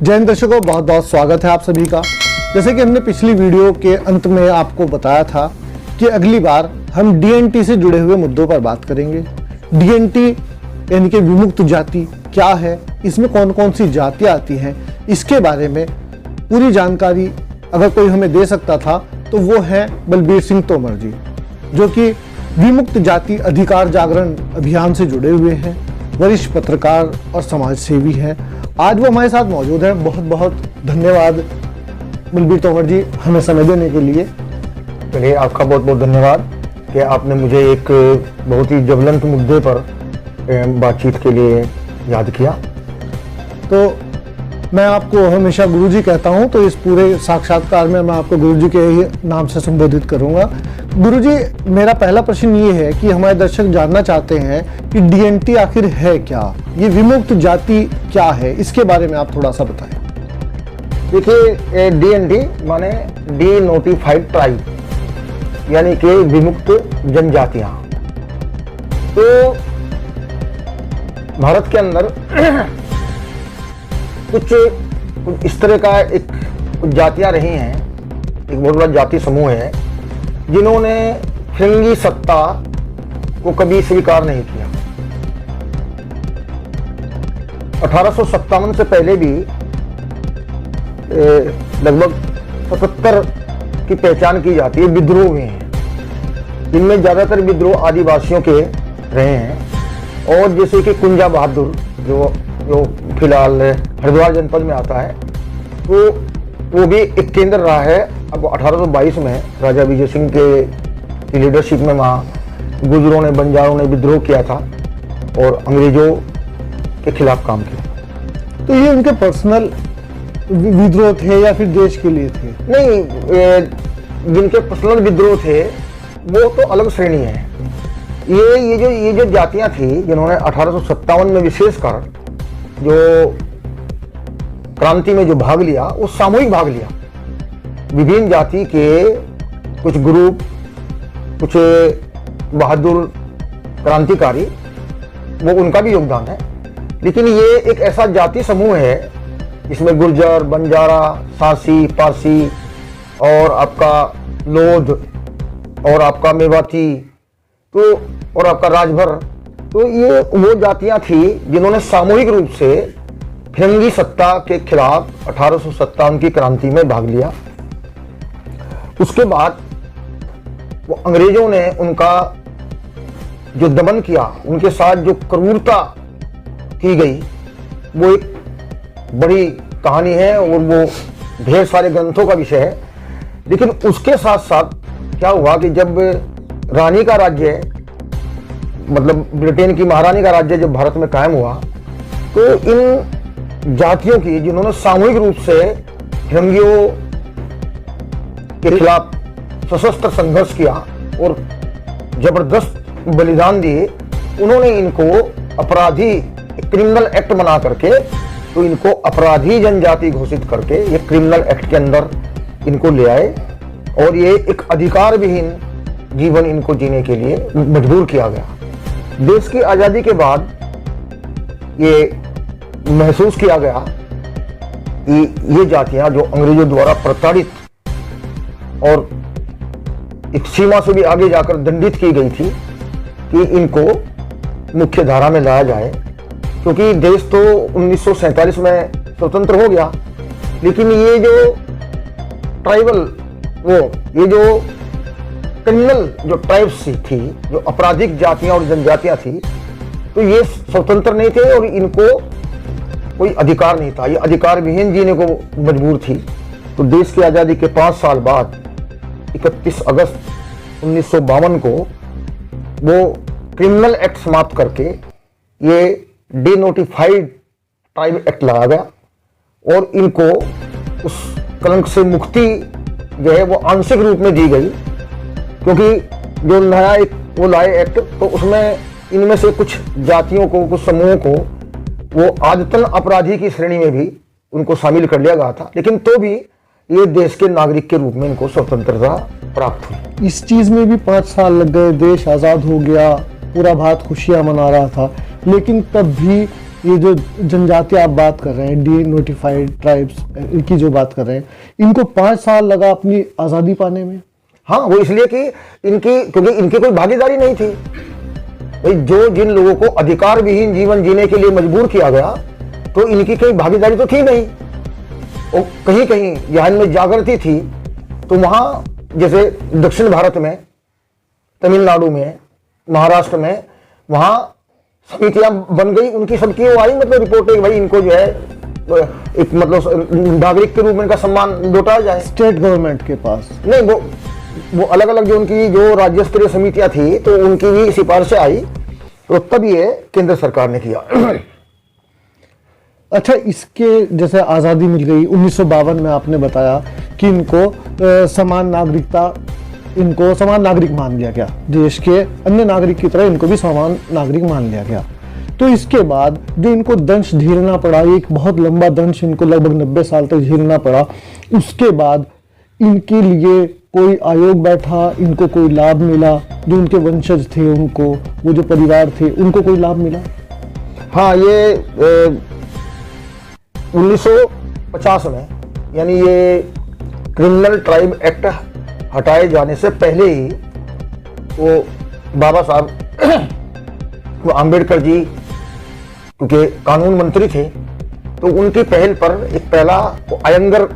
जय हिंद दर्शकों, बहुत बहुत स्वागत है आप सभी का। जैसे कि हमने पिछली वीडियो के अंत में आपको बताया था कि अगली बार हम डीएनटी से जुड़े हुए मुद्दों पर बात करेंगे। डीएनटी यानी कि विमुक्त जाति क्या है, इसमें कौन कौन सी जातियां आती हैं, इसके बारे में पूरी जानकारी अगर कोई हमें दे सकता था तो वो है बलबीर सिंह तोमर जी, जो कि विमुक्त जाति अधिकार जागरण अभियान से जुड़े हुए हैं, वरिष्ठ पत्रकार और समाज सेवी हैं। आज वो हमारे साथ मौजूद हैं। बहुत बहुत धन्यवाद बलबीर तोमर जी हमें समय देने के लिए। चलिए, आपका बहुत बहुत धन्यवाद कि आपने मुझे एक बहुत ही ज्वलंत मुद्दे पर बातचीत के लिए याद किया। तो मैं आपको हमेशा गुरुजी कहता हूं, तो इस पूरे साक्षात्कार में मैं आपको गुरुजी के ही नाम से संबोधित करूंगा। गुरुजी, मेरा पहला प्रश्न ये है कि हमारे दर्शक जानना चाहते हैं कि डीएनटी आखिर है क्या, ये विमुक्त जाति क्या है, इसके बारे में आप थोड़ा सा बताएं। देखिए, डीएनटी माने डी नोटिफाइड ट्राइब, यानी कि विमुक्त जनजातियां। तो भारत के अंदर कुछ इस तरह का कुछ जातियां रही हैं, एक बहुत बड़ा जाति समूह है जिन्होंने फिरंगी सत्ता को कभी स्वीकार नहीं किया। 1857 से पहले भी लगभग 77 की पहचान की जाती है विद्रोह हुए हैं, इनमें ज्यादातर विद्रोह आदिवासियों के रहे हैं। और जैसे कि कुंजा बहादुर जो फिलहाल हरिद्वार जनपद में आता है, तो वो भी एक केंद्र रहा है। अब 1822 में राजा विजय सिंह की लीडरशिप में वहाँ गुजरों ने, बंजारों ने विद्रोह किया था और अंग्रेजों के खिलाफ काम किया। तो ये उनके पर्सनल विद्रोह थे या फिर देश के लिए थे? नहीं, जिनके पर्सनल विद्रोह थे वो तो अलग श्रेणी है। ये जो जातियां थी जिन्होंने 1857 में विशेषकर जो क्रांति में जो भाग लिया, वो सामूहिक भाग लिया। विभिन्न जाति के कुछ ग्रुप, कुछ बहादुर क्रांतिकारी, वो उनका भी योगदान है। लेकिन ये एक ऐसा जाति समूह है जिसमें गुर्जर, बंजारा, सांसी, पारसी और आपका लोध और आपका मेवाती तो और आपका राजभर, तो ये वो जातियां थी जिन्होंने सामूहिक रूप से फिरंगी सत्ता के खिलाफ 1857 की क्रांति में भाग लिया। उसके बाद वो अंग्रेजों ने उनका जो दमन किया, उनके साथ जो क्रूरता की गई, वो एक बड़ी कहानी है और वो ढेर सारे ग्रंथों का विषय है। लेकिन उसके साथ साथ क्या हुआ कि जब रानी का राज्य, मतलब ब्रिटेन की महारानी का राज्य जब भारत में कायम हुआ, तो इन जातियों की जिन्होंने सामूहिक रूप से फिरंगियों के खिलाफ सशस्त्र संघर्ष किया और जबरदस्त बलिदान दिए, उन्होंने इनको अपराधी, क्रिमिनल एक्ट बना करके, तो इनको अपराधी जनजाति घोषित करके ये क्रिमिनल एक्ट के अंदर इनको ले आए और ये एक अधिकार विहीन जीवन इनको जीने के लिए मजबूर किया गया। देश की आजादी के बाद ये महसूस किया गया कि ये जातियां जो अंग्रेजों द्वारा प्रताड़ित और एक सीमा से भी आगे जाकर दंडित की गई थी, कि इनको मुख्य धारा में लाया जाए। क्योंकि देश तो 1947 में स्वतंत्र हो गया, लेकिन ये जो ट्राइबल, ये जो क्रिमिनल जो ट्राइब्स थी, जो आपराधिक जातियां और जनजातियां थी, तो ये स्वतंत्र नहीं थे और इनको कोई अधिकार नहीं था, ये अधिकार विहीन जीने को मजबूर थी। तो देश की आज़ादी के 5 साल बाद 31 अगस्त 1952 को वो क्रिमिनल एक्ट समाप्त करके ये डीनोटिफाइड ट्राइब एक्ट लाया गया और इनको उस कलंक से मुक्ति जो है वो आंशिक रूप में दी गई। क्योंकि जो नया एक वो लाए एक्ट, तो उसमें इनमें से कुछ जातियों को, कुछ समूहों को वो आदतन अपराधी की श्रेणी में भी उनको शामिल कर लिया गया था। लेकिन तो भी ये देश के नागरिक के रूप में इनको स्वतंत्रता प्राप्त हुई। इस चीज में भी 5 साल लग गए, देश आजाद हो गया, पूरा भारत खुशियां मना रहा था, लेकिन तब भी ये जो जनजाति आप बात कर रहे हैं, डी नोटिफाइड ट्राइब्स की जो बात कर रहे हैं, इनको 5 साल लगा अपनी आजादी पाने में। हाँ, वो इसलिए कि क्योंकि इनकी कोई भागीदारी नहीं थी। भाई जो जिन लोगों को अधिकार विहीन जीवन जीने के लिए मजबूर किया गया, तो इनकी कहीं भागीदारी तो थी नहीं। और कहीं कहीं यहाँ इनमें जागृति थी, तो वहाँ जैसे दक्षिण भारत में, तमिलनाडु में, महाराष्ट्र में, वहाँ समितियां बन गई, उनकी सबकी वो आई मतलब रिपोर्ट है, भाई इनको जो है एक मतलब नागरिक के रूप में इनका सम्मान लौटाया जाए। स्टेट गवर्नमेंट के पास नहीं, वो अलग अलग जो उनकी जो राज्य स्तरीय समितियां थी, तो उनकी भी सिफारिशें आई, तो तब ये केंद्र सरकार ने किया। अच्छा, इसके जैसे आज़ादी मिल गई 1952 में, आपने बताया कि इनको समान नागरिकता, इनको समान नागरिक मान लिया गया, देश के अन्य नागरिक की तरह इनको भी समान नागरिक मान लिया गया। तो इसके बाद जो इनको दंश झेलना पड़ा, एक बहुत लंबा दंश इनको लगभग 90 साल तक झेलना पड़ा, उसके बाद इनके लिए कोई आयोग बैठा, इनको कोई लाभ मिला, जो उनके वंशज थे उनको, वो जो परिवार थे उनको कोई लाभ मिला? हाँ, ये 1950 में, यानी ये क्रिमिनल ट्राइब एक्ट हटाए जाने से पहले ही वो बाबा साहब वो आम्बेडकर जी, क्योंकि कानून मंत्री थे, तो उनकी पहल पर एक पहला आयंगर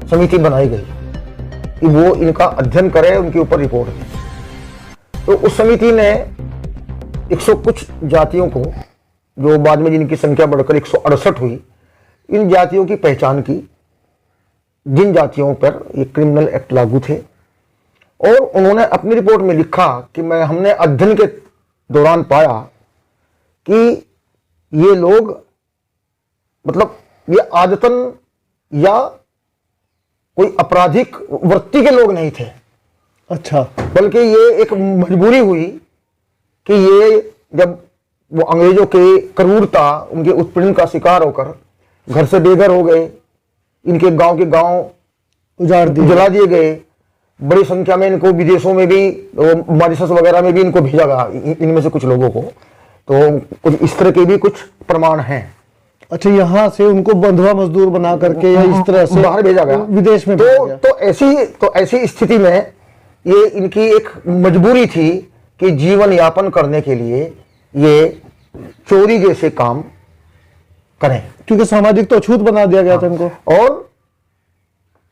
समिति बनाई गई कि वो इनका अध्ययन करे, उनके ऊपर रिपोर्ट दे। तो उस समिति ने 100 कुछ जातियों को, जो बाद में जिनकी संख्या बढ़कर 168 हुई, इन जातियों की पहचान की, जिन जातियों पर ये क्रिमिनल एक्ट लागू थे, और उन्होंने अपनी रिपोर्ट में लिखा कि हमने अध्ययन के दौरान पाया कि ये लोग मतलब ये आदतन या कोई आपराधिक वृत्ति के लोग नहीं थे। अच्छा। बल्कि ये एक मजबूरी हुई कि ये जब वो अंग्रेजों के क्रूरता, उनके उत्पीड़न का शिकार होकर घर से बेघर हो गए, इनके गांव के गांव जला दिए गए, बड़ी संख्या में इनको विदेशों में भी, मॉरिशस वगैरह में भी इनको भेजा गया, इनमें से कुछ लोगों को, तो कुछ इस तरह के भी कुछ प्रमाण हैं। अच्छा, यहाँ से उनको बंधुआ मजदूर बना करके या इस तरह से बाहर भेजा गया, विदेश में भेजा गया। तो ऐसी स्थिति में ये इनकी एक मजबूरी थी कि जीवन यापन करने के लिए ये चोरी जैसे काम करें, क्योंकि सामाजिक तो अछूत बना दिया गया था इनको। और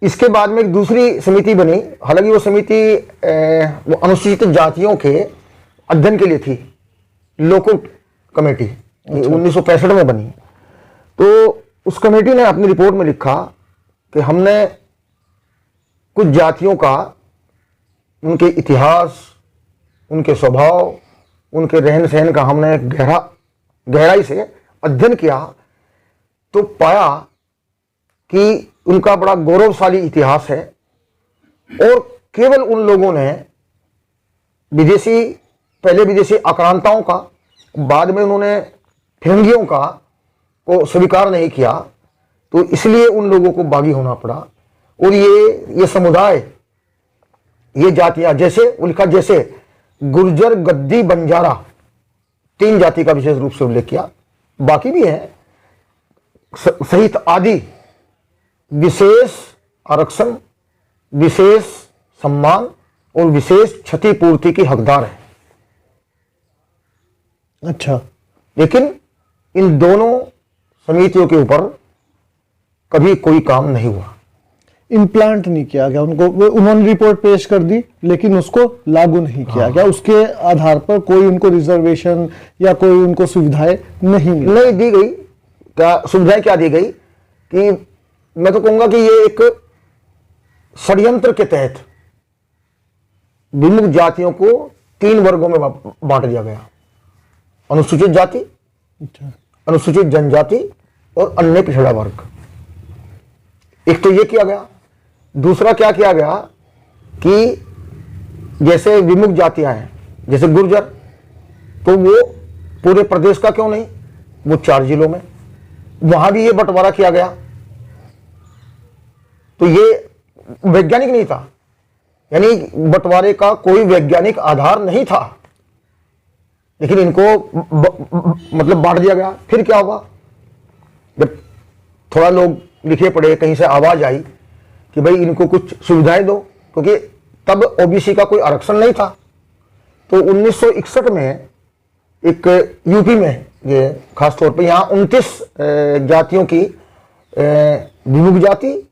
इसके बाद में एक दूसरी समिति बनी, हालांकि वो समिति वो अनुसूचित जातियों के अध्ययन के लिए थी, लोको कमेटी। अच्छा। 1965 में बनी। तो उस कमेटी ने अपनी रिपोर्ट में लिखा कि हमने कुछ जातियों का, उनके इतिहास, उनके स्वभाव, उनके रहन सहन का हमने गहराई से अध्ययन किया, तो पाया कि उनका बड़ा गौरवशाली इतिहास है, और केवल उन लोगों ने पहले विदेशी आक्रांताओं का, बाद में उन्होंने फिरंगियों का को स्वीकार नहीं किया, तो इसलिए उन लोगों को बागी होना पड़ा। और ये समुदाय, ये जातियां, जैसे उनका जैसे गुर्जर, गद्दी, बंजारा, 3 जाति का विशेष रूप से उल्लेख किया, बाकी भी है सहित आदि, विशेष आरक्षण, विशेष सम्मान और विशेष क्षतिपूर्ति की हकदार है। अच्छा। लेकिन इन दोनों समितियों के ऊपर कभी कोई काम नहीं हुआ, इम्प्लांट नहीं किया गया उनको। उन्होंने रिपोर्ट पेश कर दी, लेकिन उसको लागू नहीं किया गया। उसके आधार पर कोई उनको रिजर्वेशन या कोई उनको सुविधाएं नहीं दी गई। क्या सुविधाएं क्या दी गई कि मैं तो कहूंगा कि ये एक षड्यंत्र के तहत विमुक्त जातियों को 3 वर्गों में बांट दिया गया, अनुसूचित जाति, अनुसूचित जनजाति और अन्य पिछड़ा वर्ग। एक तो ये किया गया। दूसरा क्या किया गया कि जैसे विमुक्त जातियां हैं, जैसे गुर्जर, तो वो पूरे प्रदेश का क्यों नहीं, वो 4 जिलों में, वहां भी ये बंटवारा किया गया। तो ये वैज्ञानिक नहीं था, यानी बंटवारे का कोई वैज्ञानिक आधार नहीं था, लेकिन इनको मतलब बांट दिया गया। फिर क्या हुआ, जब थोड़ा लोग लिखे पड़े, कहीं से आवाज आई कि भाई इनको कुछ सुविधाएं दो, क्योंकि तब ओबीसी का कोई आरक्षण नहीं था। तो 1961 में एक यूपी में, ये खास तौर पे यहाँ 29 जातियों की द्विमुख जाति,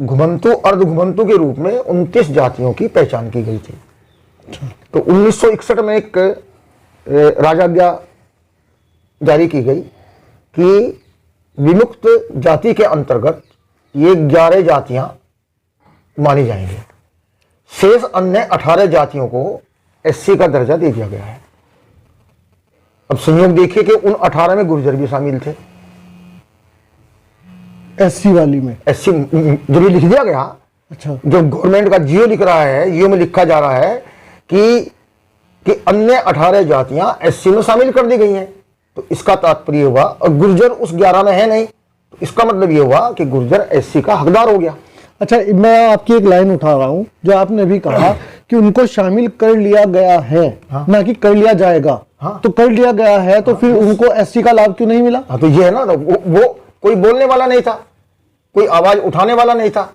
घुमंतु, अर्ध घुमंतु के रूप में 29 जातियों की पहचान की गई थी। तो 1961 में एक राजाज्ञा जारी की गई कि विमुक्त जाति के अंतर्गत ये 11 जातियां मानी जाएंगी, शेष अन्य 18 जातियों को एससी का दर्जा दे दिया गया है। अब संयोग देखिए कि उन 18 में गुर्जर भी शामिल थे। एससी वाली में एससी जब ये लिख दिया गया, अच्छा, जो गवर्नमेंट का जियो लिख रहा है, जियो में लिखा जा रहा है कि अन्य 18 जातियां एससी में शामिल कर दी गई हैं, तो इसका तात्पर्य हुआ, और गुर्जर उस 11 में है नहीं, तो इसका मतलब ये हुआ कि गुर्जर एससी का हकदार हो गया। अच्छा, मैं आपकी एक लाइन उठा रहा हूं, जो आपने भी कहा कि उनको शामिल कर लिया गया है, हाँ। ना कि कर लिया जाएगा। हाँ। तो कर लिया गया है, तो फिर उनको एससी का लाभ क्यों नहीं मिला? हाँ, तो ये है ना, वो कोई बोलने वाला नहीं था, कोई आवाज उठाने वाला नहीं था।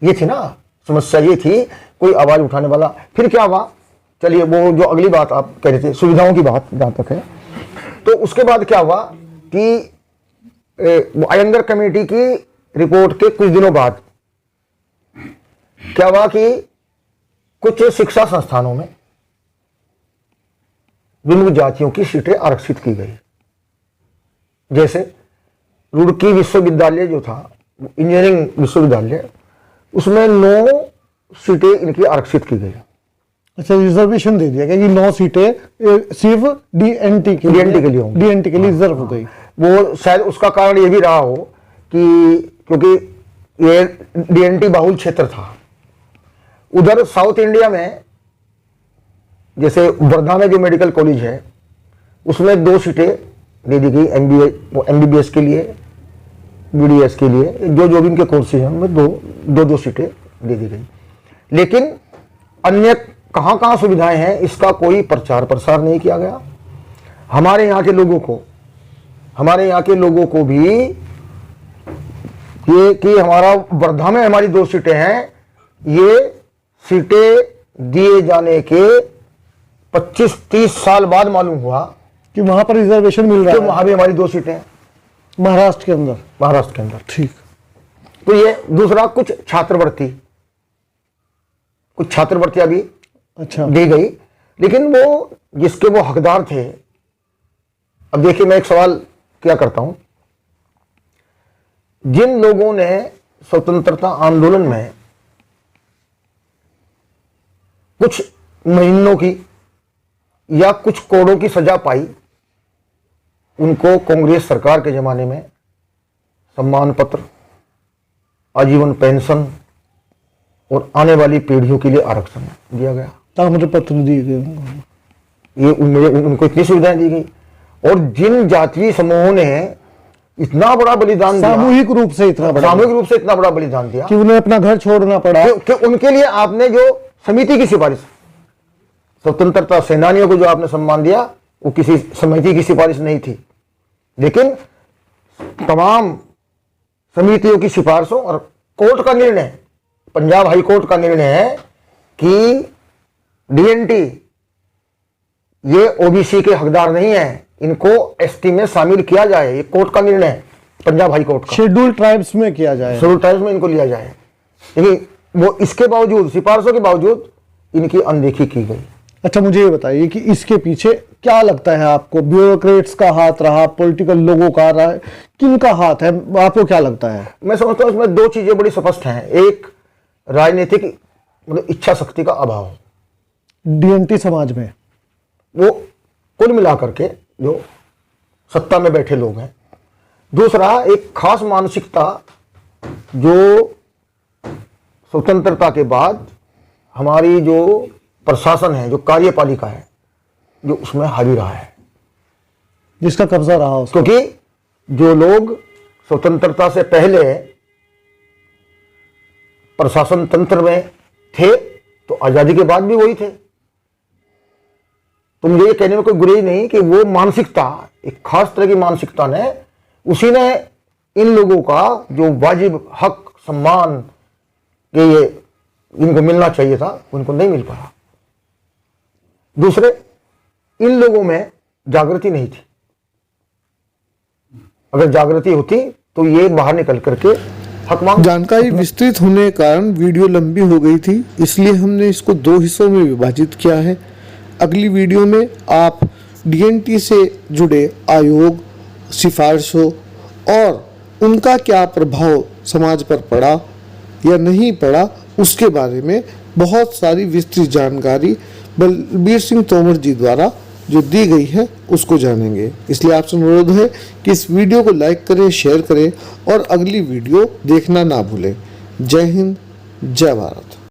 ये थी ना समस्या, ये थी, कोई आवाज उठाने वाला। फिर क्या हुआ, चलिए वो जो अगली बात आप कह रहे थे, सुविधाओं की बात जहां तक है, तो उसके बाद क्या हुआ कि अयंगर कमेटी की रिपोर्ट के कुछ दिनों बाद क्या हुआ कि कुछ शिक्षा संस्थानों में विमुक्त जातियों की सीटें आरक्षित की गई। जैसे रुड़की विश्वविद्यालय जो था, इंजीनियरिंग विश्वविद्यालय, उसमें 9 सीटें इनकी आरक्षित की गई। अच्छा, रिजर्वेशन दे दिया गया कि 9 सीटें सिर्फ डीएनटी के लिए होंगी, डीएनटी के लिए रिजर्व हो गई। वो शायद उसका कारण ये भी रहा हो कि क्योंकि ये डीएनटी बाहुल क्षेत्र था। उधर साउथ इंडिया में, जैसे वर्धा में जो मेडिकल कॉलेज है, उसमें 2 सीटें दे दी गई एमबीबीएस के लिए, बीडीएस के लिए, जो भी इनके कोर्सेज हैं उनमें दो सीटें दे दी गई। लेकिन अन्य कहाँ सुविधाएं हैं, इसका कोई प्रचार प्रसार नहीं किया गया। हमारे यहाँ के लोगों को भी ये कि हमारा वर्धा में हमारी 2 सीटें हैं, ये सीटें दिए जाने के 25-30 साल बाद मालूम हुआ कि वहां पर रिजर्वेशन मिल रहा है। वहां भी हमारी 2 सीटें हैं महाराष्ट्र के अंदर। ठीक। तो ये दूसरा, कुछ छात्रवृत्तियां भी अच्छा दी गई, लेकिन वो जिसके वो हकदार थे। अब देखिए, मैं एक सवाल क्या करता हूं, जिन लोगों ने स्वतंत्रता आंदोलन में कुछ महीनों की या कुछ करोड़ों की सजा पाई, उनको कांग्रेस सरकार के जमाने में सम्मान पत्र, आजीवन पेंशन और आने वाली पीढ़ियों के लिए आरक्षण दिया गया। ताम्र पत्र दिए गए, ये उनको इतनी सुविधाएं दी गई। और जिन जातीय समूहों ने इतना बड़ा बलिदान दिया, सामूहिक रूप से इतना बड़ा बलिदान दिया कि उन्हें अपना घर छोड़ना पड़ा, कि उनके लिए आपने जो समिति की सिफारिश, स्वतंत्रता सेनानियों को जो आपने सम्मान दिया, वो किसी समिति की सिफारिश नहीं थी, लेकिन तमाम समितियों की सिफारिशों और कोर्ट का निर्णय, पंजाब हाई कोर्ट का निर्णय है कि डीएनटी ये ओबीसी के हकदार नहीं है, इनको एसटी में शामिल किया जाए। ये कोर्ट का निर्णय है, पंजाब हाई कोर्ट का। शेड्यूल ट्राइब्स में किया जाए, शेड्यूल ट्राइब्स में इनको लिया जाए, लेकिन वो इसके बावजूद, सिफारिशों के बावजूद इनकी अनदेखी की गई। अच्छा, मुझे ये बताइए कि इसके पीछे क्या लगता है आपको? ब्यूरोक्रेट्स का हाथ रहा, पॉलिटिकल लोगों का रहा, किनका हाथ है, आपको क्या लगता है? मैं समझता हूं इसमें 2 चीजें बड़ी स्पष्ट हैं। एक, राजनीतिक मतलब इच्छा शक्ति का अभाव डीएनटी समाज में, वो कुल मिलाकर के जो सत्ता में बैठे लोग हैं। दूसरा, एक खास मानसिकता जो स्वतंत्रता के बाद हमारी जो प्रशासन है, जो कार्यपालिका है, जो उसमें हावी रहा है, जिसका कब्जा रहा उसका। क्योंकि जो लोग स्वतंत्रता से पहले प्रशासन तंत्र में थे तो आजादी के बाद भी वही थे। तो मुझे ये कहने में कोई गुरेज नहीं कि वो मानसिकता, एक खास तरह की मानसिकता ने, उसी ने इन लोगों का जो वाजिब हक सम्मान के ये इनको मिलना चाहिए था, उनको नहीं मिल पाया। दूसरे, इन लोगों में जागृति नहीं थी। अगर जागृति होती तो ये बाहर निकल करके हक मांग। जानकारी विस्तृत होने के कारण वीडियो लंबी हो गई थी, इसलिए हमने इसको 2 हिस्सों में विभाजित किया है। अगली वीडियो में आप डीएनटी से जुड़े आयोग, सिफारिशों और उनका क्या प्रभाव समाज पर पड़ा या नहीं पड़ा, उसके बारे में बहुत सारी विस्तृत जानकारी बलबीर सिंह तोमर जी द्वारा जो दी गई है उसको जानेंगे। इसलिए आपसे अनुरोध है कि इस वीडियो को लाइक करें, शेयर करें और अगली वीडियो देखना ना भूलें। जय हिंद, जय भारत।